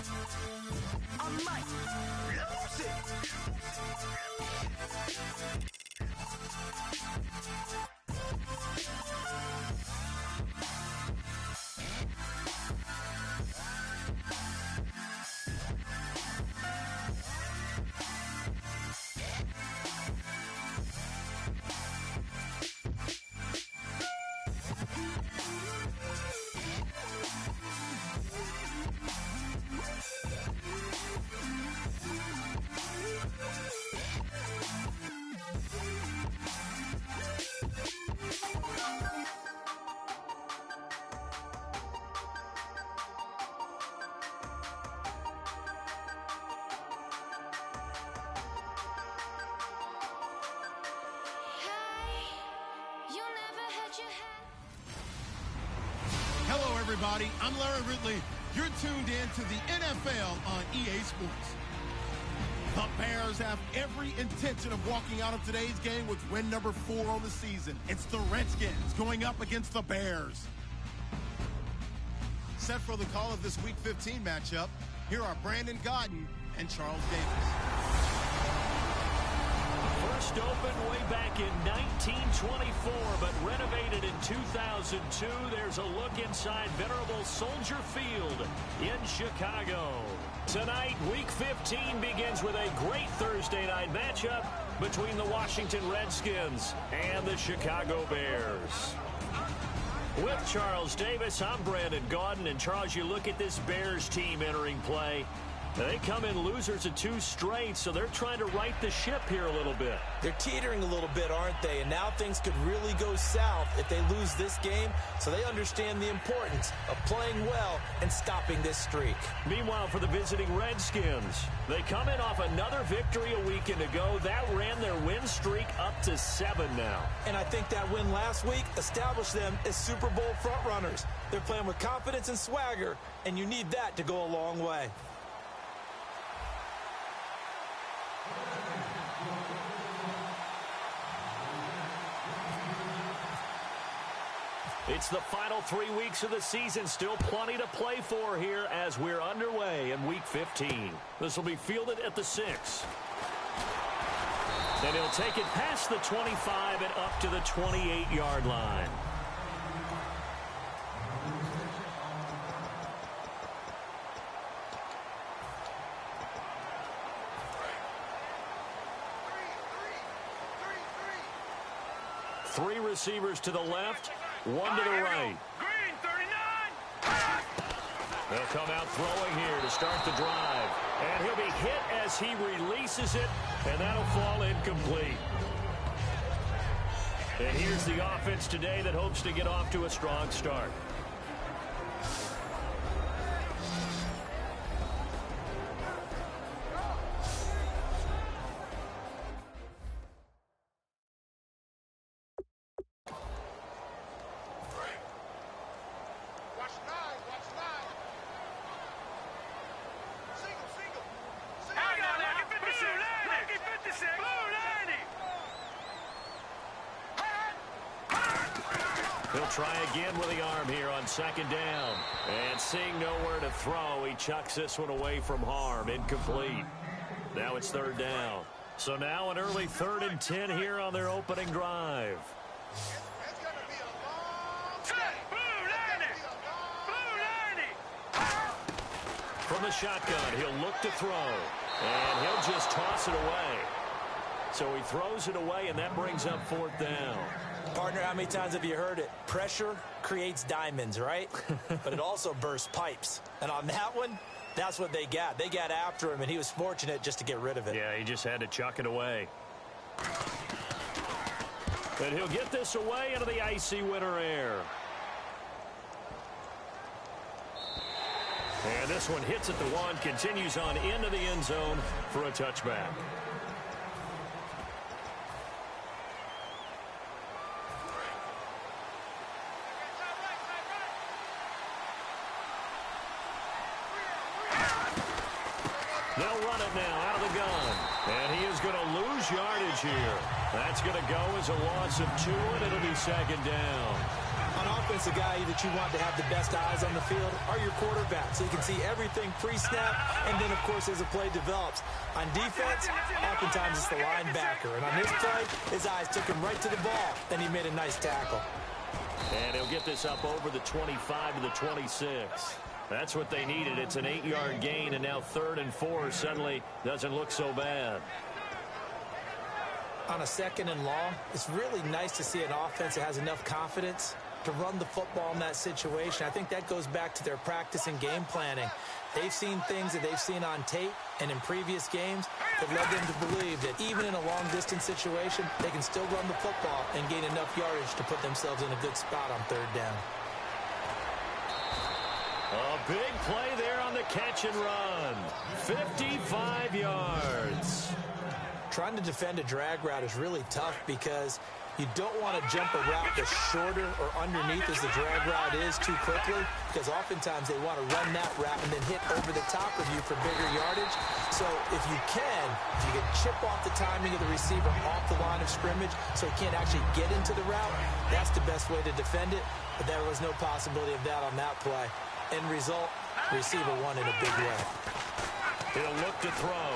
I might lose it. Hello, everybody. I'm Larry Ridley. You're tuned in to the NFL on EA Sports. The Bears have every intention of walking out of today's game with win number 4 on the season. It's the Redskins going up against the Bears. Set for the call of this Week 15 matchup, here are Brandon Gaudin and Charles Davis. First opened way back in 1924, but renovated in 2002. There's a look inside venerable Soldier Field in Chicago. Tonight, Week 15 begins with a great Thursday night matchup between the Washington Redskins and the Chicago Bears. With Charles Davis, I'm Brandon Gaudin. And Charles, you look at this Bears team entering play. They come in losers of 2 straight, so they're trying to right the ship here a little bit. They're teetering a little bit, aren't they? And now things could really go south if they lose this game, so they understand the importance of playing well and stopping this streak. Meanwhile, for the visiting Redskins, they come in off another victory a weekend ago. That ran their win streak up to 7 now. And I think that win last week established them as Super Bowl frontrunners. They're playing with confidence and swagger, and you need that to go a long way. It's the final 3 weeks of the season. Still plenty to play for here as we're underway in Week 15. This will be fielded at the 6. And he'll take it past the 25 and up to the 28-yard line. Three receivers to the left, one to the right. Green 39. They'll come out throwing here to start the drive. And he'll be hit as he releases it, and that'll fall incomplete. And here's the offense today that hopes to get off to a strong start. He'll try again with the arm here on 2nd down. And seeing nowhere to throw, he chucks this one away from harm. Incomplete. Now it's 3rd down. So now an early 3rd and 10 here on their opening drive. From the shotgun, he'll look to throw. And he'll just toss it away. So he throws it away, and that brings up 4th down. Partner, how many times have you heard it? Pressure creates diamonds, right? But it also bursts pipes. And on that one, that's what they got. They got after him, and he was fortunate just to get rid of it. Yeah, he just had to chuck it away. And he'll get this away into the icy winter air. And this one hits at the 1, continues on into the end zone for a touchback. They'll run it now out of the gun. And he is going to lose yardage here. That's going to go as a loss of 2, and it'll be 2nd down. On offense, the guy that you want to have the best eyes on the field are your quarterbacks. So you can see everything pre-snap, and then, of course, as the play develops. On defense, oftentimes it's the linebacker. And on this play, his eyes took him right to the ball, and he made a nice tackle. And he'll get this up over the 25 to the 26. That's what they needed. It's an 8-yard gain, and now 3rd and 4 suddenly doesn't look so bad. On a 2nd and long, it's really nice to see an offense that has enough confidence to run the football in that situation. I think that goes back to their practice and game planning. They've seen things that they've seen on tape and in previous games that led them to believe that even in a long-distance situation, they can still run the football and gain enough yardage to put themselves in a good spot on 3rd down. A big play there on the catch and run. 55 yards. Trying to defend a drag route is really tough because you don't want to jump a route that's shorter or underneath as the drag route is too quickly, because oftentimes they want to run that route and then hit over the top of you for bigger yardage. So if you can chip off the timing of the receiver off the line of scrimmage so he can't actually get into the route, that's the best way to defend it. But there was no possibility of that on that play. End result, receiver won in a big way. He'll look to throw.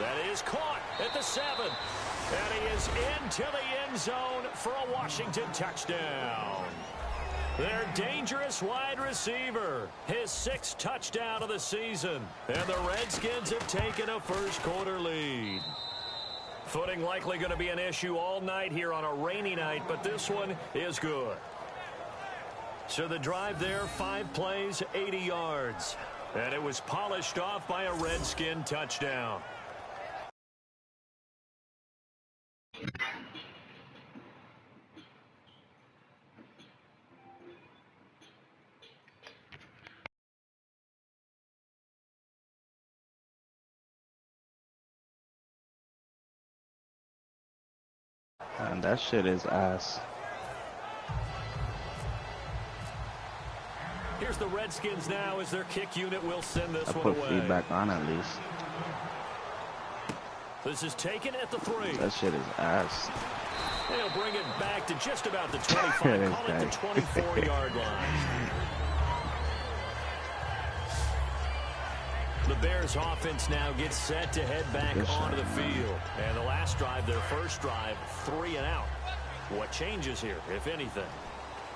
That is caught at the 7. And he is into the end zone for a Washington touchdown. Their dangerous wide receiver, his 6th touchdown of the season. And the Redskins have taken a first-quarter lead. Footing likely going to be an issue all night here on a rainy night, but this one is good. So the drive there, 5 plays, 80 yards. And it was polished off by a Redskin touchdown. And that shit is ass. Here's the Redskins now as their kick unit will send this I one put away. feedback on at least. This is taken at the 3. That shit is ass. They'll bring it back to just about the 25. Call it the 24-yard line. The Bears offense now gets set to head back onto the field. And the last drive, their first drive, 3 and out. What changes here, if anything?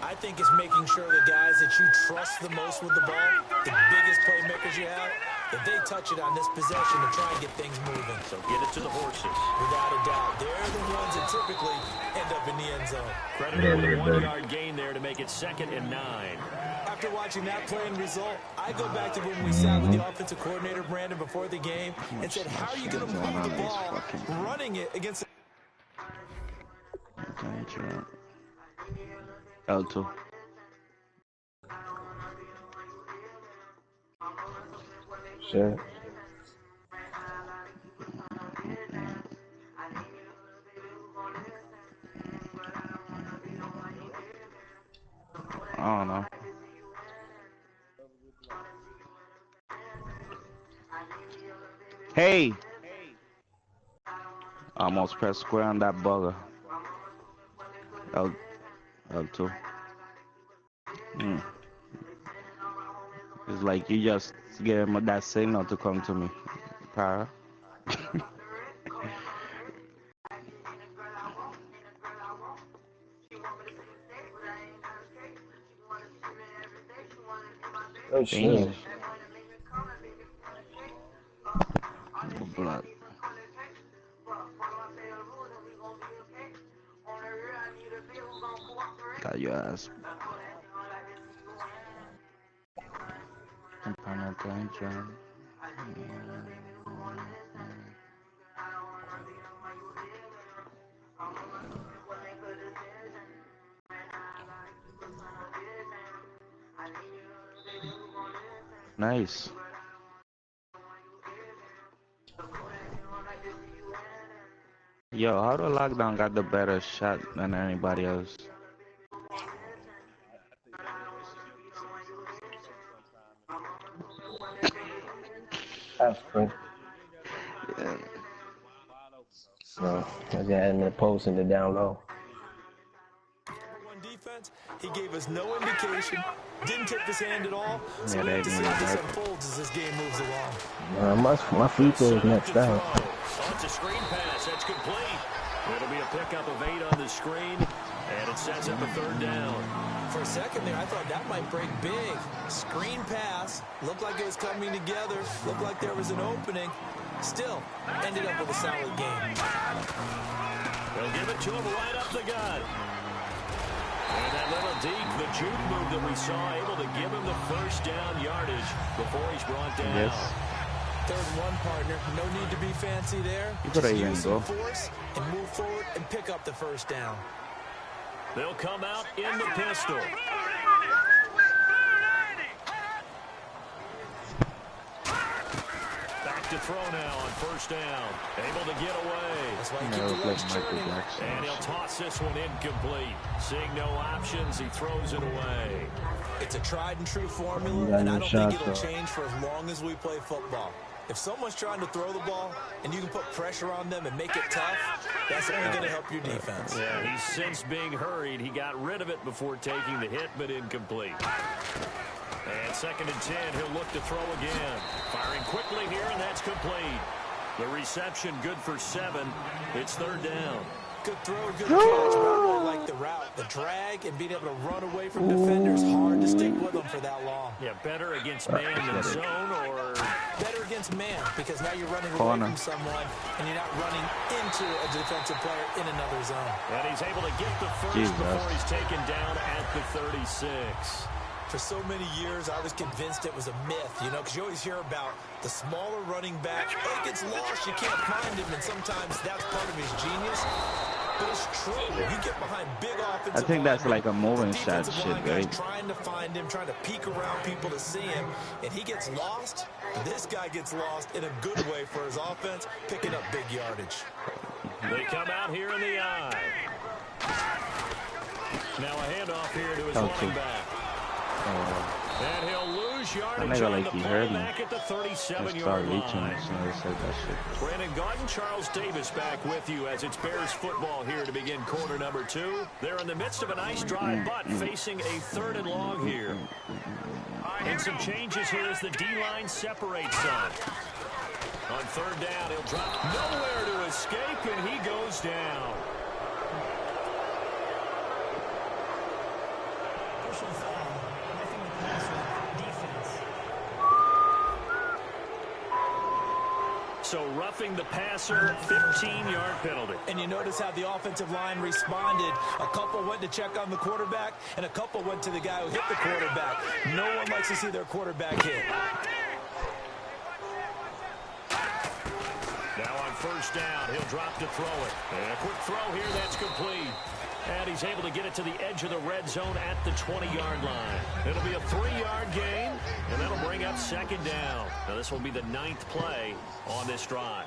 I think it's making sure the guys that you trust the most with the ball, the biggest playmakers you have, that they touch it on this possession to try and get things moving. So get it to the horses. Without a doubt. They're the ones that typically end up in the end zone. Credited with a 1-yard gain there to make it 2nd and 9. After watching that play and result, I go back to when we sat with the offensive coordinator, Brandon, before the game and said, how are you going to move the ball running it against the... L2. Sure. I don't know. Hey! Almost pressed square on that bugger. L2. It's like you just gave him that signal to come to me. Para. Oh shit. Blood. Got your ass. Nice. Yo, how the lockdown got the better shot than anybody else? That's cool. Yeah. So I got him in the post and the down low. One defense, he gave us no indication, didn't tip his hand at all. So Yeah, we have that to see didn't how this work. unfolds as this game moves along. My free throw is next out. Oh, it's a screen pass. That's complete. It'll be a pickup of 8 on the screen, and it sets up a 3rd down. For a second there, I thought that might break big. Screen pass. Looked like it was coming together. Looked like there was an opening. Still, ended up with a solid game. They'll give it to him right up the gut. And that little deke, the juke move that we saw, able to give him the 1st down yardage before he's brought down. Yes. 3rd and 1, partner. No need to be fancy there. You could Just even use go. some force and move forward and pick up the 1st down. They'll come out in the pistol. Back to throw now on 1st down. Able to get away. That's why you Yeah, keep it the was legs like Michael churning. Jackson. And he'll toss this one incomplete. Seeing no options, he throws it away. It's a tried and true You formula, got and I no don't think it'll shots, though. change for as long as we play football. If someone's trying to throw the ball and you can put pressure on them and make it tough, that's only going to help your defense. Yeah, he's since being hurried. He got rid of it before taking the hit, but incomplete. And 2nd and 10, he'll look to throw again. Firing quickly here, and that's complete. The reception good for 7. It's 3rd down. Good throw, good catch, but I really like the route. The drag and being able to run away from defenders, hard to stick with them for that long. Yeah, better against man than zone, or Better against man, because now you're running away Corner. from someone and you're not running into a defensive player in another zone. and he's able to get the 1st Jesus. before he's taken down at the 36. For so many years, I was convinced it was a myth, you know, because you always hear about the smaller running back. Oh, he gets lost, you can't find him, and sometimes that's part of his genius. But it's true. You get behind big offensive I think that's linemen, like a moving the shot defensive shit, line guys right? trying to find him, trying to peek around people to see him, and he gets lost. This guy gets lost in a good way for his offense, picking up big yardage. They come out here in the eye. Now a handoff here to his Talk running to. back. And he'll lose yardage nigga on like the he play heard him. back at the I started 37-yard reaching line. as soon as I said that shit. Brandon Gaudin, Charles Davis back with you as it's Bears football here to begin quarter number 2. They're in the midst of a nice drive, but facing a 3rd and long here. And some changes here as the D-line separates some. On 3rd down, he'll drop nowhere to escape, and he goes down. So roughing the passer, 15-yard penalty. And you notice how the offensive line responded. A couple went to check on the quarterback, and a couple went to the guy who hit the quarterback. No one likes to see their quarterback hit. Now on 1st down, he'll drop to throw it. And a quick throw here, that's complete. And he's able to get it to the edge of the red zone at the 20-yard line. It'll be a 3-yard gain, and that'll bring up 2nd down. Now this will be the 9th play on this drive.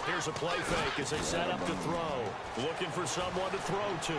Here's a play fake as they set up to throw. Looking for someone to throw to.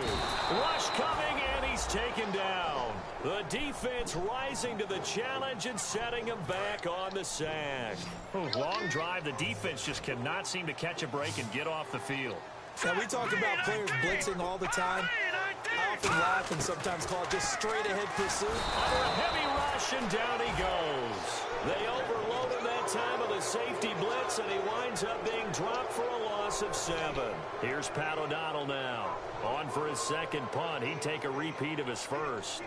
Rush coming, and he's taken down. The defense rising to the challenge and setting him back on the sack. Long drive. The defense just cannot seem to catch a break and get off the field. Now, we talk about players blitzing all the time. I often laugh and sometimes call it just straight-ahead pursuit. Under a heavy rush, and down he goes. They overload him that time with a safety blitz, and he winds up being dropped for a loss of 7. Here's Pat O'Donnell now. On for his 2nd punt. He'd take a repeat of his 1st.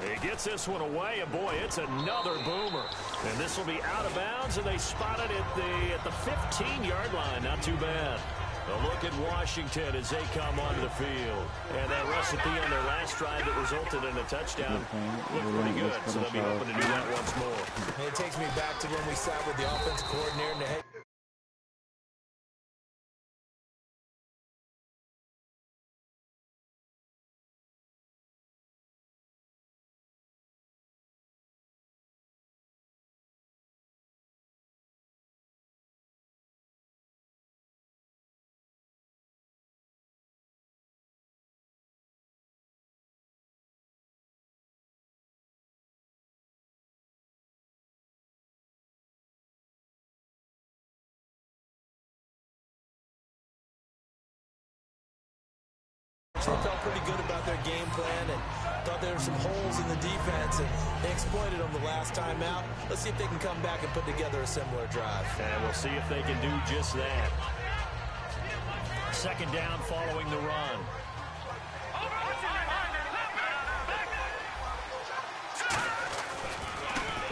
He gets this one away, and boy, it's another boomer. And this will be out of bounds, and they spot it at the 15-yard line. Not too bad. A look at Washington as they come onto the field. And that recipe on their last drive that resulted in a touchdown looked pretty good, so they'll be hoping to do that once more. And it takes me back to when we sat with the offensive coordinator and the head They felt pretty good about their game plan and thought there were some holes in the defense, and they exploited them the last time out. Let's see if they can come back and put together a similar drive. And we'll see if they can do just that. Second down following the run.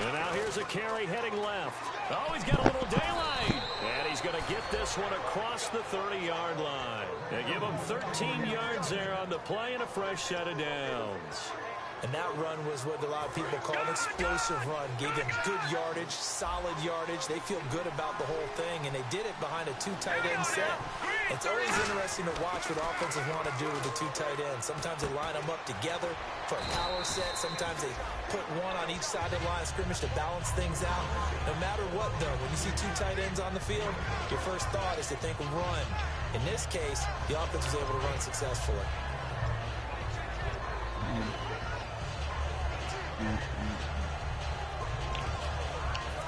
And now here's a carry heading left. Oh, he's got a little daylight. And he's going to get this one across the 30-yard line. They give him 13 yards there on the play and a fresh set of downs. And that run was what a lot of people call an explosive run. Gave them good yardage, solid yardage. They feel good about the whole thing, and they did it behind a two tight end set. It's always interesting to watch what offenses want to do with the two tight ends. Sometimes they line them up together for a power set. Sometimes they put one on each side of the line of scrimmage to balance things out. No matter what, though, when you see two tight ends on the field, your first thought is to think run. In this case, the offense was able to run successfully.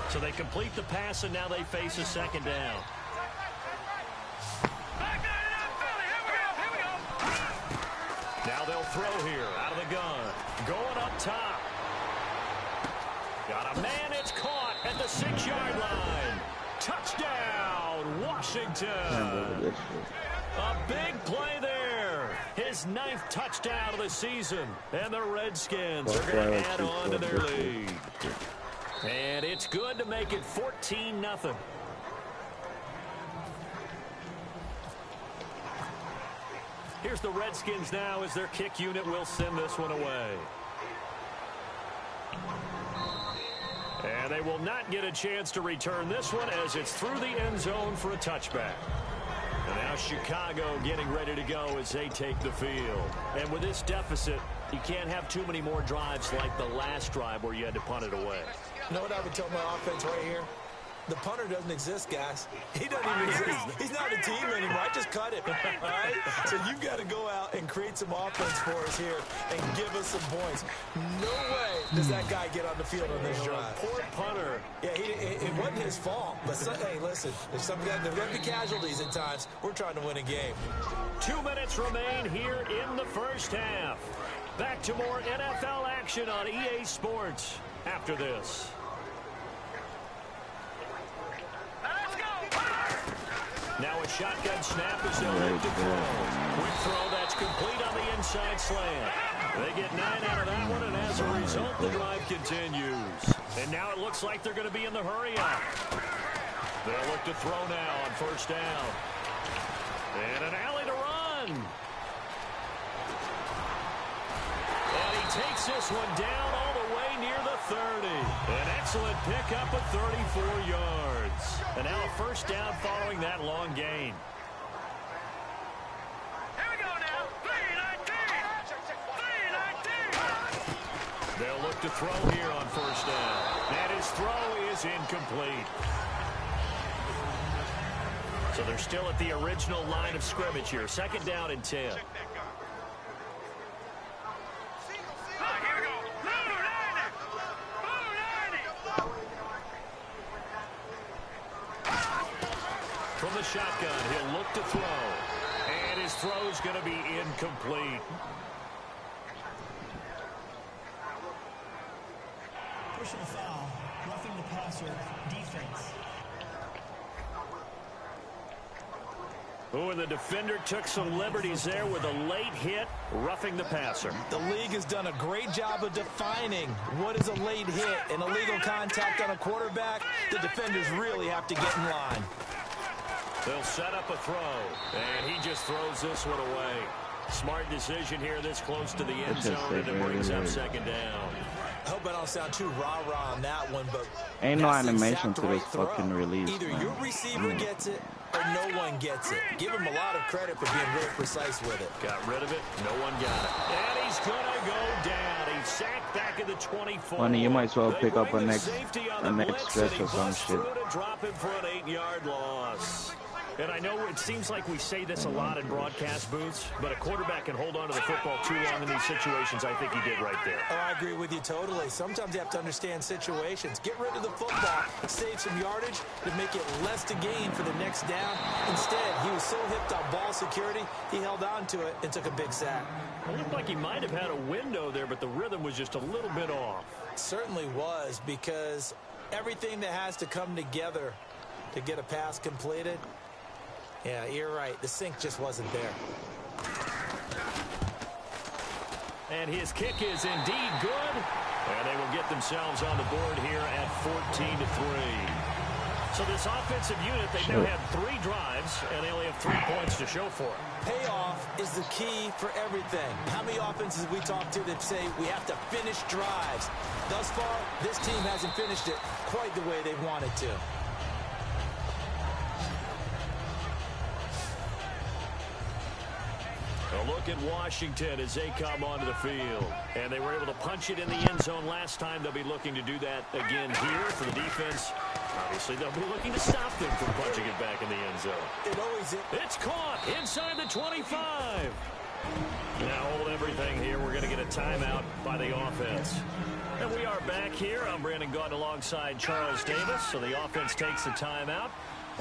So they complete the pass, and now they face a second down. Now they'll throw here out of the gun. Going up top. Got a man. It's caught at the 6-yard line. Touchdown, Washington. A big play there. His 9th touchdown of the season. And the Redskins are going to add on to their lead. And it's good to make it 14-0. Here's the Redskins now as their kick unit will send this one away. And they will not get a chance to return this one as it's through the end zone for a touchback. And now Chicago getting ready to go as they take the field. And with this deficit, you can't have too many more drives like the last drive where you had to punt it away. You know what I would tell my offense right here? The punter doesn't exist, guys. He doesn't even exist. He's not a team anymore. I just cut it. All right? So you've got to go out and create some offense for us here and give us some points. No way does that guy get on the field on this drive. Poor punter. Yeah, it wasn't his fault. But, hey, listen, there's going to be casualties at times. We're trying to win a game. 2 minutes remain here in the first half. Back to more NFL action on EA Sports after this. Now a shotgun snap as they'll look to throw. Quick throw that's complete on the inside slant. They get 9 out of that one, and as a result, the drive continues. And now it looks like they're going to be in the hurry-up. They'll look to throw now on first down. And an alley to run. And he takes this one down all the way near the 30. An excellent pickup of 34 yards. And now a first down following that long gain. Here we go now. 3-19. They'll look to throw here on first down. And his throw is incomplete. So they're still at the original line of scrimmage here. Second down and 10. From the shotgun, he'll look to throw. And his throw is going to be incomplete. Personal foul, roughing the passer, defense. Oh, and the defender took some liberties there with a late hit, roughing the passer. The league has done a great job of defining what is a late hit. An illegal contact on a quarterback, the defenders really have to get in line. They'll set up a throw, and he just throws this one away. Smart decision here this close to the end zone, and it brings up second down. I hope I don't sound too rah-rah on that one, but ain't no that's animation to right this fucking release. Either man. your receiver gets it or no one gets it. Give him a lot of credit for being really precise with it. Got rid of it. No one got it. And he's going to go down. He's sacked back at the 24. Funny, you might as well pick up a next safety on a the next blitz, stretch and he or some busts shit. through to drop him for an 8-yard loss. And I know it seems like we say this a lot in broadcast booths, but a quarterback can hold on to the football too long in these situations. I think he did right there. Oh, I agree with you totally. Sometimes you have to understand situations. Get rid of the football, save some yardage to make it less to gain for the next down. Instead, he was so hipped on ball security, he held on to it and took a big sack. It looked like he might have had a window there, but the rhythm was just a little bit off. It certainly was, because everything that has to come together to get a pass completed, yeah, you're right. The sync just wasn't there. And his kick is indeed good. And they will get themselves on the board here at 14-3. So this offensive unit, they now have 3 drives, and they only have 3 points to show for it. Payoff is the key for everything. How many offenses have we talked to that say we have to finish drives? Thus far, this team hasn't finished it quite the way they wanted to. A look at Washington as they come onto the field. And they were able to punch it in the end zone last time. They'll be looking to do that again here for the defense. Obviously, they'll be looking to stop them from punching it back in the end zone. It always is. It's caught inside the 25. Now hold everything here. We're going to get a timeout by the offense. And we are back here. I'm Brandon Gaudin alongside Charles Davis. So the offense takes the timeout.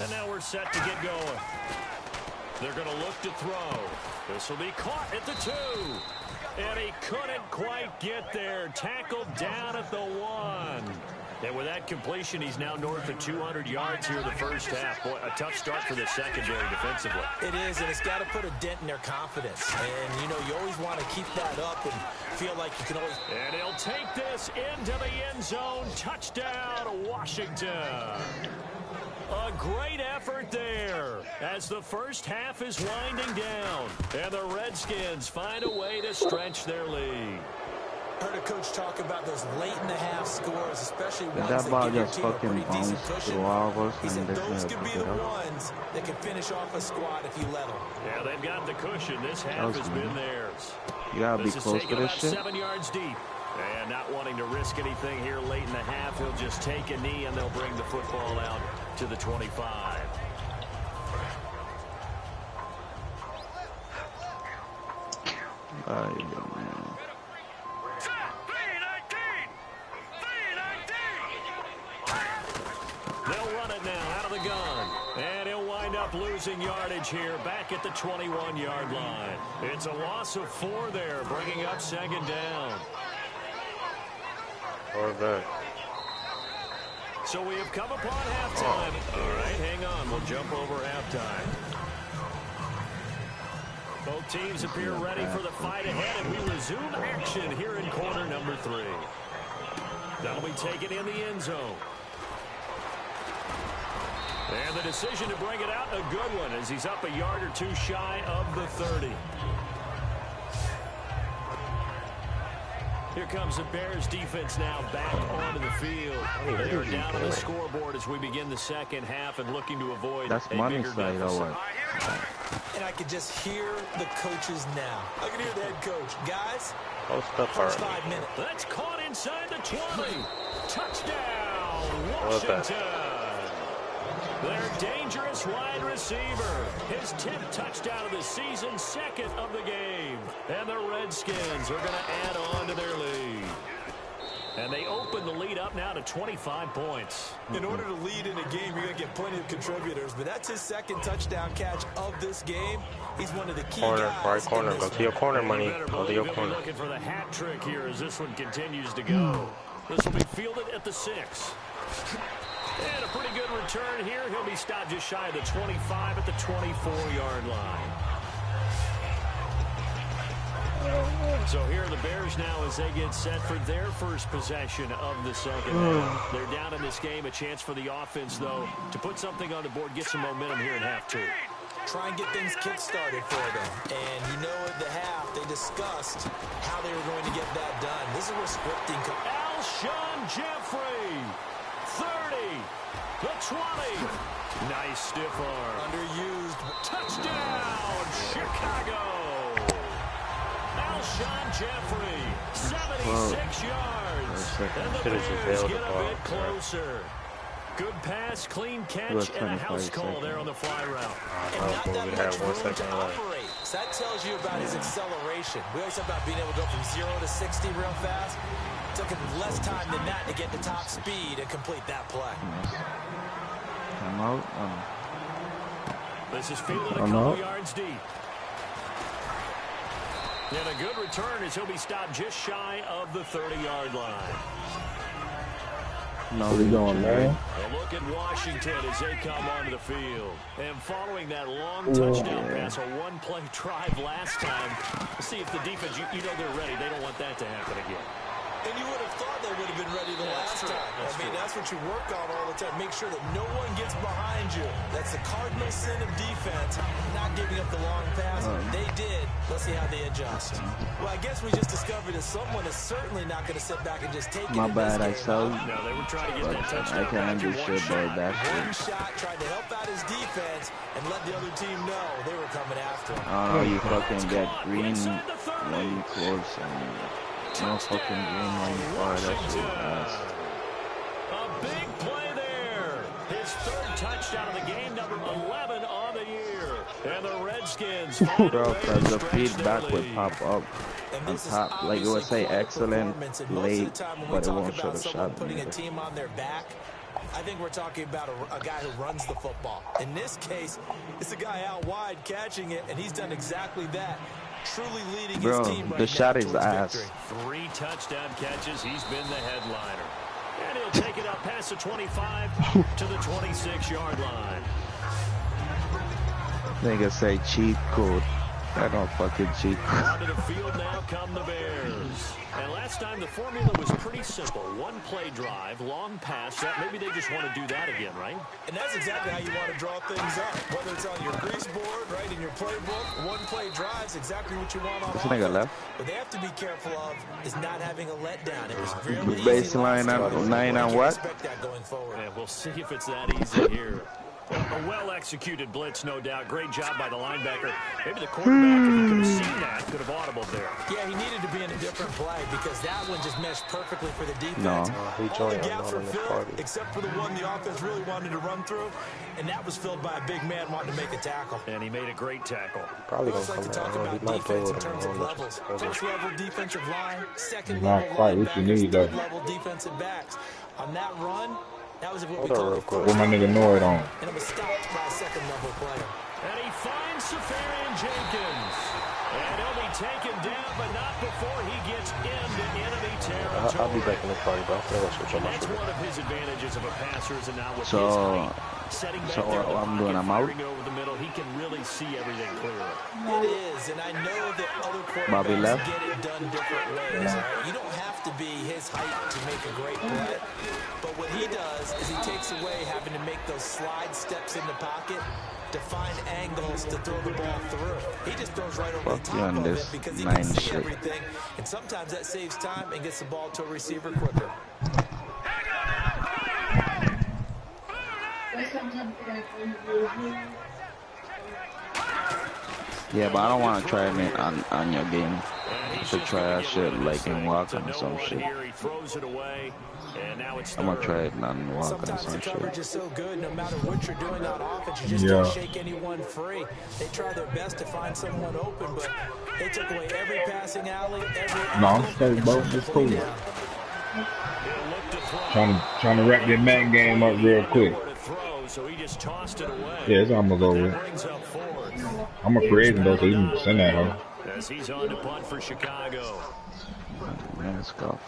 And now we're set to get going. They're going to look to throw. This will be caught at the 2. And he couldn't quite get there. Tackled down at the 1. And with that completion, he's now north of 200 yards here in the first half. Boy, a tough start for the secondary defensively. It is, and it's got to put a dent in their confidence. And, you know, you always want to keep that up and feel like you can always... And he'll take this into the end zone. Touchdown, Washington. A great effort there as the first half is winding down. And the Redskins find a way to stretch their lead. Heard a coach talk about those late-in-the-half scores, especially ones that ball that give your just team a fucking pretty decent bounced cushion. through all of us He and said they those couldn't could be pick the it up. ones that can finish off a squad if you let them. Yeah, they've got the cushion. This half has been theirs. You gotta be This is close taking to this about shit. 7 yards deep. And not wanting to risk anything here late in the half, he'll just take a knee and they'll bring the football out to the 25. They'll run it now out of the gun. And he'll wind up losing yardage here back at the 21-yard line. It's a loss of 4 there, bringing up second down. Or back. So we have come upon halftime. All right, hang on. We'll jump over halftime. Both teams appear ready for the fight ahead, and we resume action here in quarter number 3. That'll be taken in the end zone. And the decision to bring it out, a good one, as he's up a yard or 2 shy of the 30. Here comes the Bears defense now back onto the field. They are down on the scoreboard as we begin the second half and looking to avoid That's a money bigger side deficit. or what? And I can just hear the coaches now. I can hear the head coach. Guys, Post up first already. 5 minutes. That's caught inside the 20. Touchdown, Love that. Washington. Their dangerous wide receiver. His 10th touchdown of the season, 2nd of the game. And the Redskins are going to add on to their lead. And they open the lead up now to 25 points. In order to lead in a game, you're going to get plenty of contributors. But that's his 2nd touchdown catch of this game. He's one of the key Corner, guys. right corner. in Go this to your one. corner, money. You better Go to believe your he'll be corner. looking for the hat trick here as this one continues to go. This will be fielded at the 6. And a pretty good return here. He'll be stopped just shy of the 25 at the 24-yard line. So here are the Bears now as they get set for their first possession of the second half. They're down in this game. A chance for the offense, though, to put something on the board, get some momentum here in half 2. Try and get things kick-started for them. And you know at the half, they discussed how they were going to get that done. This is where scripting comes. Alshon Jeffrey, 30, the 20. Nice stiff arm. Underused. Touchdown, Chicago. Alshon Jeffrey, 76 yards. And the Should've just Bears held get the a ball. bit closer. Good pass, clean catch, was and a house 25 call seconds. there on the fly route. And not that much room to operate. So that tells you about his acceleration. We always talk about being able to go from 0 to 60 real fast. It took him less time than that to get to top speed and complete that play. I'm out. This is fielded a couple yards deep. And a good return as he'll be stopped just shy of the 30-yard line. No, we going, man. A look at Washington as they come onto the field. And following that long touchdown pass, a one-play drive last time, see if the defense, you know they're ready. They don't want that to happen again. And you would have thought they would have been ready the last time. That's what you work on all the time. Make sure that no one gets behind you. That's the cardinal sin of defense, not giving up the long pass. They did. Let's see how they adjust. Well, I guess we just discovered that someone is certainly not going to sit back and just take it. My bad, I saw. No, they were trying to get that touchdown. I can't do shit about that. One shot, tried to help out his defense and let the other team know they were coming after him. I don't know, you fucking get green when you close and no fucking green when you fire. That shit fast. A big play there. His third touchdown of the game, number 11 on the year. And the Redskins. Bro, cause the feedback would pop up on top. Like it would say excellent, late, but it won't show the shot. Putting a team on their back. I think we're talking about a guy who runs the football. In this case, it's a guy out wide catching it, and he's done exactly that. Truly leading his team right the shot is ass. Victory. 3 touchdown catches. He's been the headliner. And he'll take it up past the 25 to the 26-yard line. Nigga say cheat code. I don't fucking cheat code. Onto the field now come the Bears. And last time the formula was pretty simple. One play drive, long pass. Maybe they just want to do that again, right? And that's exactly how you want to draw things up. Whether it's on your grease board, right, in your playbook, one play drives exactly what you want on offense. Nigga left. What they have to be careful of is not having a letdown. It was really baseline on 9 on what? Expect that going forward. And we'll see if it's that easy here. A well-executed blitz, no doubt. Great job by the linebacker. Maybe the quarterback, if he could have seen that, could have audibled there. Yeah, he needed to be in a different play because that one just meshed perfectly for the defense. No. All the gaps were filled, except for the one the offense really wanted to run through, and that was filled by a big man wanting to make a tackle. And he made a great tackle. Probably We gonna also like to come talk out. He about might play defense in with terms him. of levels. First level defensive line, second Not level quite what you linebackers, need, though. third level defensive backs. On that run, that was what we Hold on call real the quick. first With my nigga Nord on. and it was stopped by a second level player. And he finds Safarian Jenkins. And he'll be taken down, but not before he gets into enemy territory. I'll be back in the party, bro. That's one of his advantages of a passer is now with his So, height. Setting back so there in the what I'm doing, pocket, I'm out. firing over the middle, he can really see everything clearly. It is, and I know that other Bobby quarterbacks left. get it done different ways. Right? You don't have to be his height to make a great play, but what he does is he takes away having to make those slide steps in the pocket to find angles to throw the ball through. He just throws right over the Fuck you top on of this it because he 9 can see shit. everything, and sometimes that saves time and gets the ball to a receiver quicker. Yeah, but I don't want to try it on your game. To try that shit like in walking or some shit. He throws it away, and now it's I'm gonna try it on walking or Sometimes some the coverage shit. is so good, no matter what you're doing on offense, you just don't shake anyone free. They try their best to find someone open, but they took away every passing alley, every No, I'm straight, bro. It's cool. Trying to wrap your Madden game up real quick. So he just tossed it away. Yeah, it's almost over. I'm a creative though, so you can send that home. As he's on to punt for Chicago. Let's go.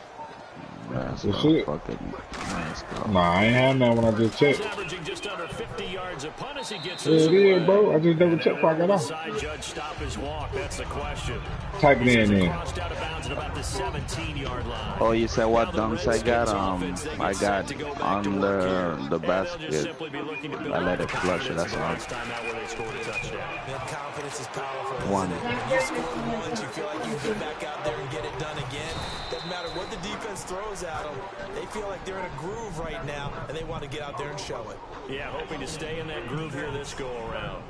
Let's Well, go. shit. Fucking let's go. Nah, I ain't had none when I just He's checked. averaging just under 50 yards a punt as he gets Yeah, this it is, away. bro. I just double checked before I got off. Side judge stop his walk. That's the question. Type it in He there. crossed out of bounds at about the 17-yard line. Oh, you said what Now the dunks I got? Redskins offense, they I get set got to go back to on work here. the And they'll just basket. simply be looking to build I let on it flush it. confidence That's from all. last time out where they scored a touchdown. And confidence is powerful. One. Isn't it? When you score once, you feel like you can get back out there and get it done again. Doesn't matter what the defense throws at them. They feel like they're in a groove right now, and they want to get out there and show it. Yeah, hoping to stay in that groove here this go-around.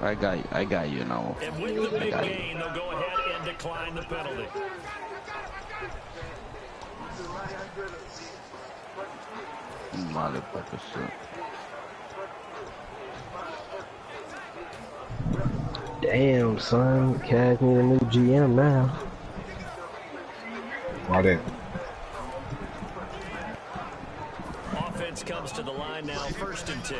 I got you now. And with the big got you. gain, they'll go ahead and decline the penalty. Vale, para que sea. Damn, son. Cavs need a new GM now. Not it. Offense comes to the line now, 1st and 10.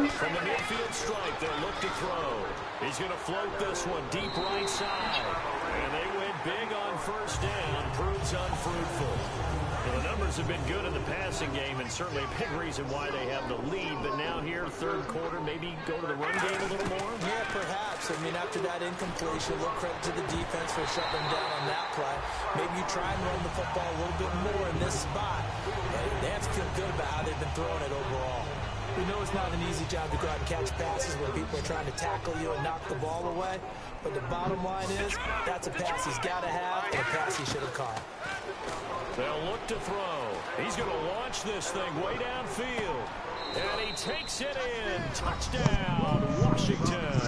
From the midfield stripe, they'll look to throw. He's going to float this one deep right side. And they went big on 1st down. Proves unfruitful. Well, the numbers have been good in the passing game, and certainly a big reason why they have the lead. But now here, 3rd quarter, maybe go to the run game a little more? Yeah, perhaps. I mean, after that incompletion, a little credit to the defense for shutting them down on that play. Maybe you try and run the football a little bit more in this spot. But they have to feel good about how they've been throwing it overall. We know it's not an easy job to go out and catch passes when people are trying to tackle you and knock the ball away. But the bottom line is, that's a pass he's got to have and a pass he should have caught. They'll look to throw. He's going to launch this thing way downfield. And he takes it in. Touchdown, Washington.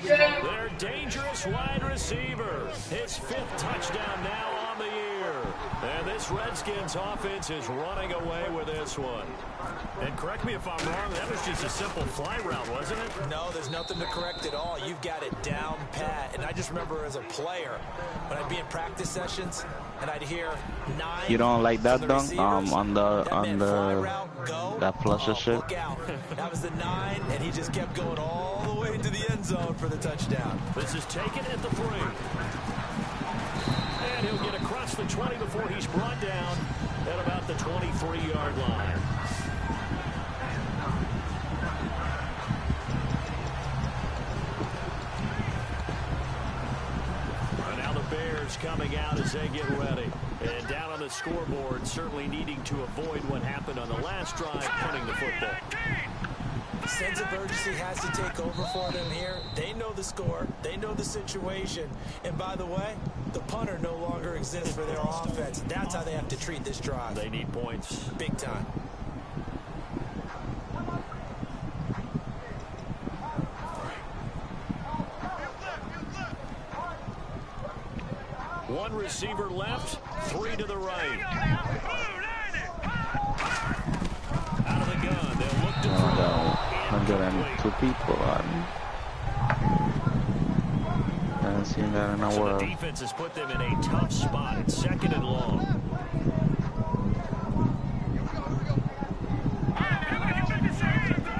Their dangerous wide receiver. His 5th touchdown now on the year. And this Redskins offense is running away with this one. And correct me if I'm wrong, that was just a simple fly route, wasn't it? No, there's nothing to correct at all. You've got it down pat. And I just remember as a player, when I'd be in practice sessions, and I'd hear 9. You don't like that dunk? On the that flusher shit. That was the 9, and he just kept going all the way to the end zone for the touchdown. This is taken at the 3. And he'll get across the 20 before he's brought down at about the 23-yard line. And now the Bears coming out as they get ready. And down on the scoreboard, certainly needing to avoid what happened on the last drive, punting the football. The sense of urgency has to take over for them here. They know the score. They know the situation. And by the way, the punter no longer exists for their offense. That's how they have to treat this drive. They need points. Big time. One receiver left, 3 to the right. Out of the gun, they'll look to throw. 102 people on. Haven't seen that in a while. The defense has put them in a tough spot. It's 2nd and long.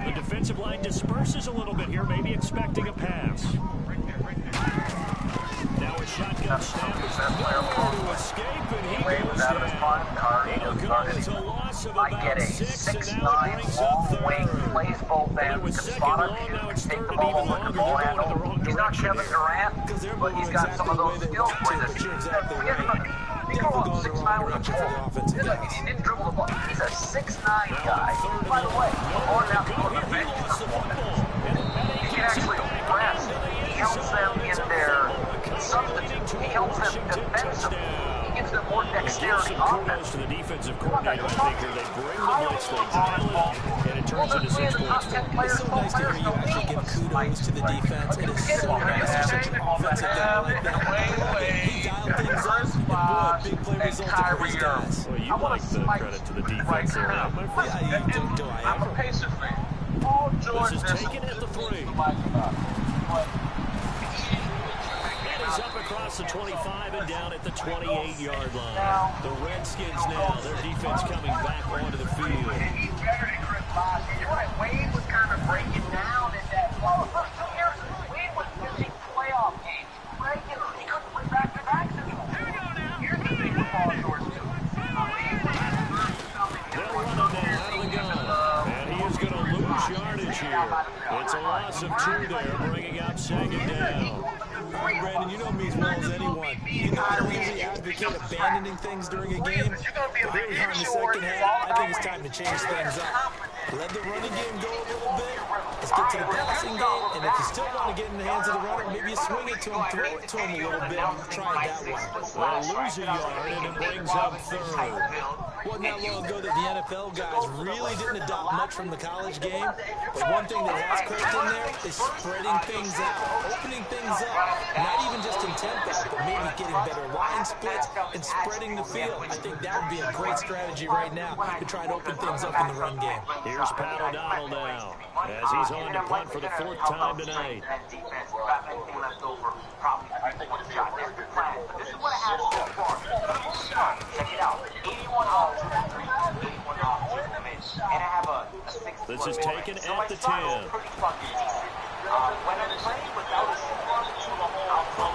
The defensive line disperses a little bit here, maybe expecting a pass. Now a shotgun snap is nowhere to escape, and he goes down. It'll go as a loss of about 6, and now it brings up 3rd. It was 2nd long, now it's 3rd and even longer. They're going in the wrong He's not direction Kevin Durant, but he's got some of those skills for this. He threw up 6'9" with the ball. He didn't dribble the ball. He's a 6'9" guy. By the way, on that bench performance, he can actually press. He helps them in their substitute. He helps them defensively. He gives them more dexterity offense. To the defensive coordinator, I think here they bring the blitz, they dial it up, and it turns into 6 points. It's so nice to hear you actually give kudos to the defense. It is so nice to such an offensive guy like that. He dialed things up, and boy, big play results for his guys. Well, you like the credit to the defense there, my friend. Yeah, you do I I'm a ever? Pacer fan. This is taken at the 3. He's up across the 25 and down at the 28-yard line. The Redskins now, their defense coming back onto the field. He's better than Chris Bosh. Wade was kind of breaking down in that. Well, the first 2 years, Wade was missing playoff games. Regular. He couldn't play back-to-backs anymore. Here's the thing with Paul George, too. They'll run him now out of the gun. And he is going to lose yardage here. It's a loss of 2 there, bringing up 2nd down. All right, Brandon, you know me as well as anyone. You know I don't usually advocate abandoning things during a game, but here we are in the second half. I think it's time to change things up. Let the running game go a little bit. Let's get to the passing game, and if you still want to get in the hands of the runner, maybe you swing it to him, throw it to him a little bit, and try it that way. Well, lose a yard, and it brings up 3rd. Wasn't that long ago that the NFL guys really didn't adopt much from the college game. But one thing that has crept in there is spreading things out, opening things up. Not even just in tempo, but maybe getting better line splits and spreading the field. I think that would be a great strategy right now to try and open things up in the run game. Here's Pat O'Donnell now, as he's on to punt for the 4th time tonight. This is what it has so far. Check it out. 81 off. 81 off. And I have a 6. This is taken at the 10. When I'm playing without a I'll throw a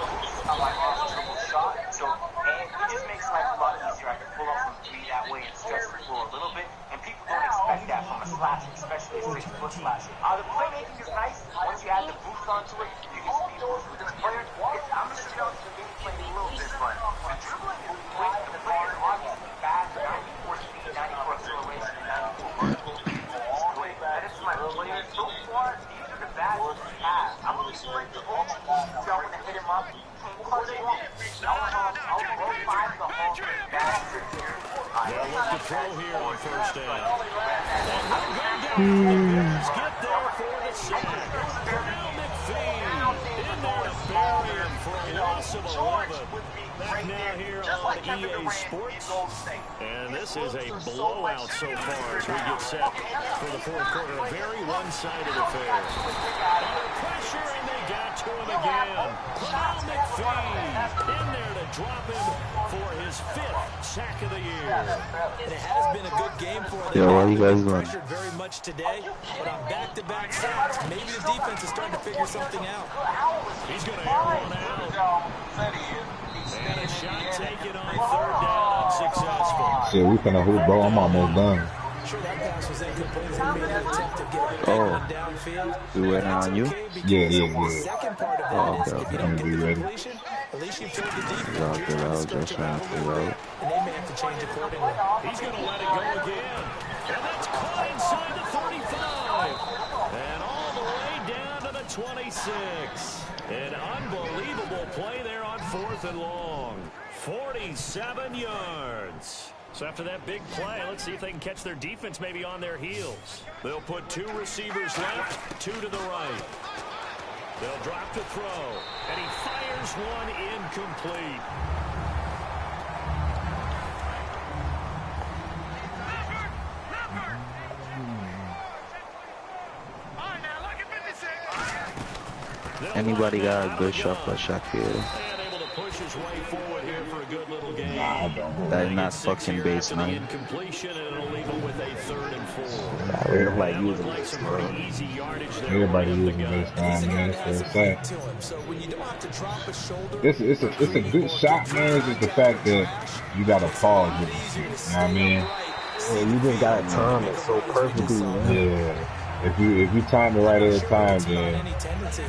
triple shot. So, and it just makes life a lot easier. I can pull up from 3 that way and stretch the floor a little bit. And people don't expect that from a slasher, especially a 6-foot slasher. The playmaking is nice. Once you add the boost onto it, you can speed boost with this player. I'm going to show you the game playing a little bit, but the dribbling is quick. The player is obviously fast, 94 speed, 94 acceleration, and 94 vertical. That is my player so far. These are the best he has. I'm going to select the whole team. So I'm going to hit him up. I'll roll 5 the whole thing. They'll look to throw here on 1st down. Let's get there for the sack. Pernell McPhee in there to bury him for a loss of 11. Back now here on EA Sports. And this is a blowout so far as we get set for the 4th quarter. A very one-sided affair. Under pressure, and they got to him again. Pernell McPhee in there to drop him for his 5th sack of the year. And it has been a good game for them. Yeah, what you guys doing? Pressured very much today, but on back-to-back sacks, maybe the defense is starting to figure something out. He's going to air one out. And a shot taken on 3rd down, unsuccessful. Shit, we finna hoop, bro. I'm almost done. Sure, that pass was incomplete. He made an attempt to get it downfield. We waiting on you? Yeah. Second part of that is if you don't get the ready. completion, at least you've told the defense I was just trying to figure out. and they may have to change accordingly. He's going to let it go again. And that's caught inside the 35. And all the way down to the 26. An unbelievable play there on 4th and long. 47 yards. So after that big play, let's see if they can catch their defense maybe on their heels. They'll put 2 receivers left, 2 to the right. They'll drop to throw, and he fires one incomplete. Anybody got a good shot for Shakir? And able to push his way forward here for a good little game. Nah, I don't. That is not fucking base, man. Incompletion, and it'll leave him with a 3rd and 4. I really like Looked using like this, some bro. pretty easy yardage there. Everybody from the using gun. this line, man. That's what it's To him. So when you don't have to drop a shoulder, it's a good shot, man. It's just the fact that you gotta pause with this shit. You know what I mean? Yeah, you just gotta time it so perfectly, man. Yeah. If you time it right every time, then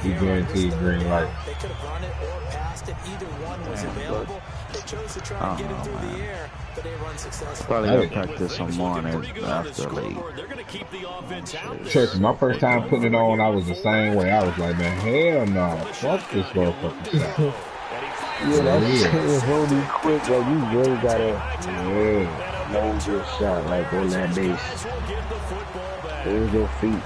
you guarantee green light. they could have run it or passed it. Either one was available. They chose to try and get it through the air, but they run successfully. Probably Hey. gonna practice some more after like. They're going to keep the offense out there. Trust me, my first time putting it on, I was the same way. I was like, man, hell no. Fuck this motherfucking shot. Yeah, that shit is really quick. Like, you really gotta Yeah. know your shot, like, on that base. There's your feet.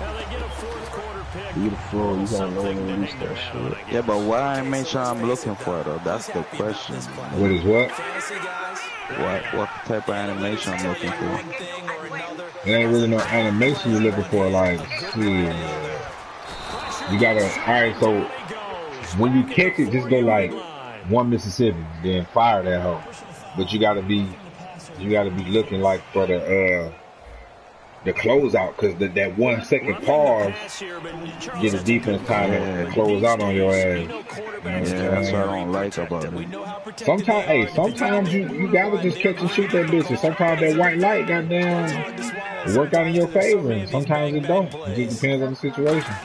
Beautiful. You gotta know when to release that shit. Yeah, but what animation I'm looking for though? That's the question. What is what? What type of animation I'm looking for? It ain't really no animation you're looking for. Like, shit. You gotta, alright, so when you catch it, just go like 1 Mississippi, then fire that hoe. But you gotta be looking like for the closeout, because that 1 second pause get the defense time to close out on your ass. Yeah, that's what I don't like about it. Sometimes you gotta just catch and shoot that bitch, and sometimes that white light goddamn work out in your favor, and sometimes it don't. It just depends on the situation.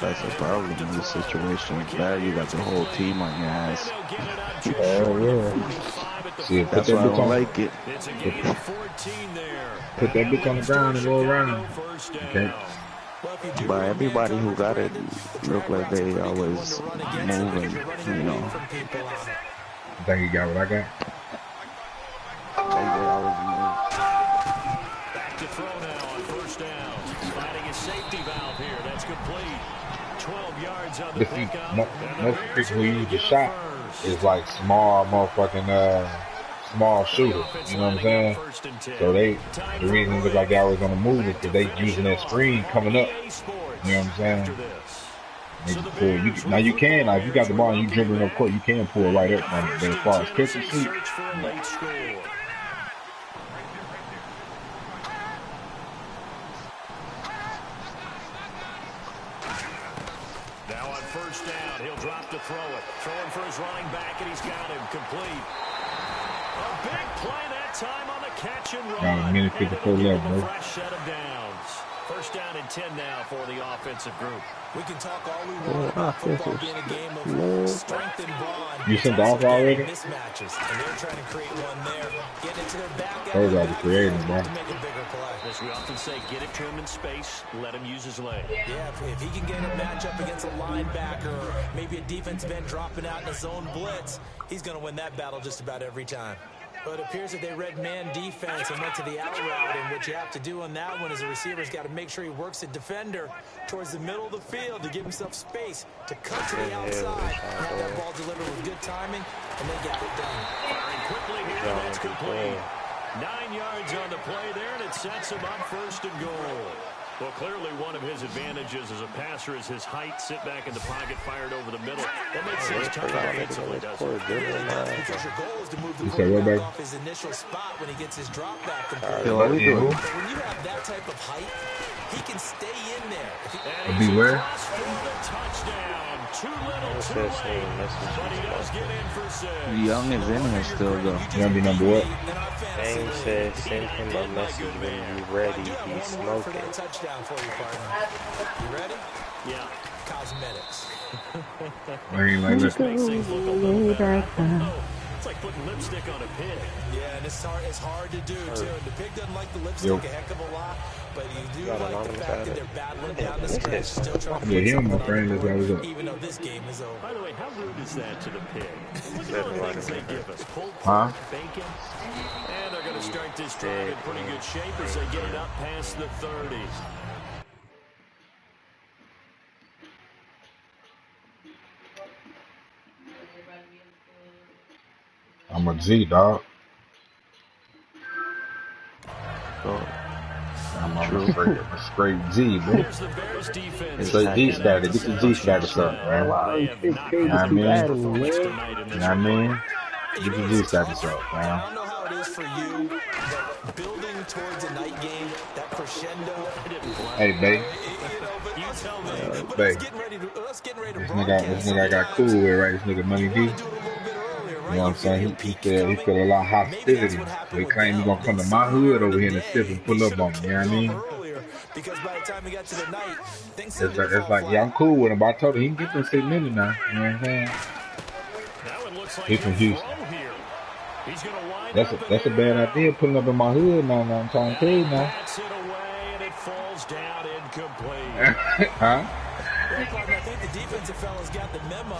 That's the problem in this situation. It's bad. You got the whole team on your ass. Hell yeah. Shit, That's why I don't like it. Put that bitch on the ground and roll around. Okay. But everybody who got it look like they always moving, you know. Think you got what I got? They always Back to throw now on first down. Finding his safety valve here. That's complete. 12 yards on the pickup. Most people who use the shot is like small motherfucking small shooters. You know what I'm saying? So the reason it look like they always on the move is because they using that screen coming up. You know what I'm saying? Now you can, like, if you got the ball and you dribbling up court, you can pull right up from it. But as far as catch and shoot, now on first down, he'll drop to throw it. Throwing for his running back, and he's got him complete. A big play that time on the catch and run. got a minute 54 left, bro. Fresh set of downs. First down and 10 now for the offensive group. We can talk all we want about football being a game of strength and bond. You sent off already? Mismatches, and they're trying to create one there. Get into their back. Those are the creators, bro. To make a bigger play. As we often say, get it to him in space, let him use his leg. Yeah, if he can get a matchup against a linebacker or maybe a defensive end dropping out in a zone blitz, he's going to win that battle just about every time. But it appears that they read man defense and went to the out route, and what you have to do on that one is the receiver's got to make sure he works the defender towards the middle of the field to give himself space to cut to the outside and have that ball delivered with good timing, and they get it done. Firing quickly here, and that's complete. 9 yards on the play there, and it sets him up first and goal. Well, clearly one of his advantages as a passer is his height. Sit back in the pocket, fired over the middle. That makes things tough offensively, doesn't it? Because your goal is to move the quarterback off his initial spot when he gets his drop back completed. But when you have that type of height, he can stay in there. Beware. Touchdown. Too little, too late. But he does get in for 6. Young is in here still, though. Young be number what? Bang said send him a message when you're ready. He's smoking. Touchdown for you, partner. You ready? Yeah. Cosmetics. I ain't like that. Makes things look a little better. It's like putting lipstick on a pig. Yeah, and it's hard to do, too. And the pig doesn't like the lipstick a heck of a lot, but you do like the fact that they're battling down the stretch, still trying to Yeah, him, my friend, that's always up. even though this game is over. By the way, how rude is that to the pig? Look at all the things they give us. Pulled Huh? pork, bacon. And they're going to start this drive in pretty good shape as they get it up past the 30. I'm a G, dog. I'm a straight G, bro. Here's the Bears defense. It's a G status. Get the G status up, man. They have not You know what I mean? performance tonight in You this know what I one. mean? Get the G status up, I man. don't know how it is for you, but building towards a night game, that crescendo, Hey, babe. you tell me. But Babe. us getting ready to This broadcast. nigga I got cool with, right? This nigga Money D. Do it a little bit earlier, right? You know what I'm saying? He feel a lot of hostility. They claim he gonna come to my hood over here in the stiff and pull up on me, you know what I mean? Because by the time we got to the night, things It's like, yeah, I'm cool with him, but I told him he can get them 6 minutes now. You know what I'm saying? That one looks like He's from a Houston. throw here. He's going to wind That's up a bad idea, pulling up in my hood now. I'm trying to tell you now. Bats it away, and it falls down incomplete. Huh? I think the defensive fellas got the memo.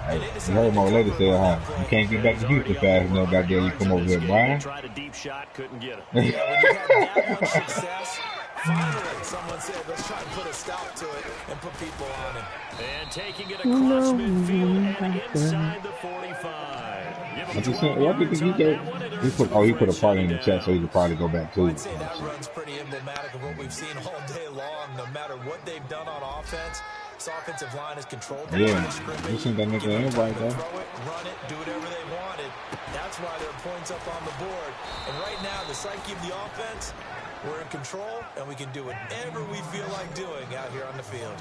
Hey, you heard my lady say, huh? You can't get back to Houston fast enough, goddamn, you come over here, boy. Tried a deep shot, couldn't get it. When you have that much success, finally someone said, let's try and put a stop to it and put people on it. And taking it across midfield and inside the 45. What you saying? What do you think he gave? He put a party in the chat so he could probably go back to I'd it. say that run's pretty emblematic of what we've seen all day long. No matter what they've done on offense, this offensive line has controlled the line Yeah, of scrimmage. you seen that nigga in right there? Throw it, run it, do whatever they wanted. That's why there are points up on the board. And right now, the psyche of the offense, we're in control, and we can do whatever we feel like doing out here on the field.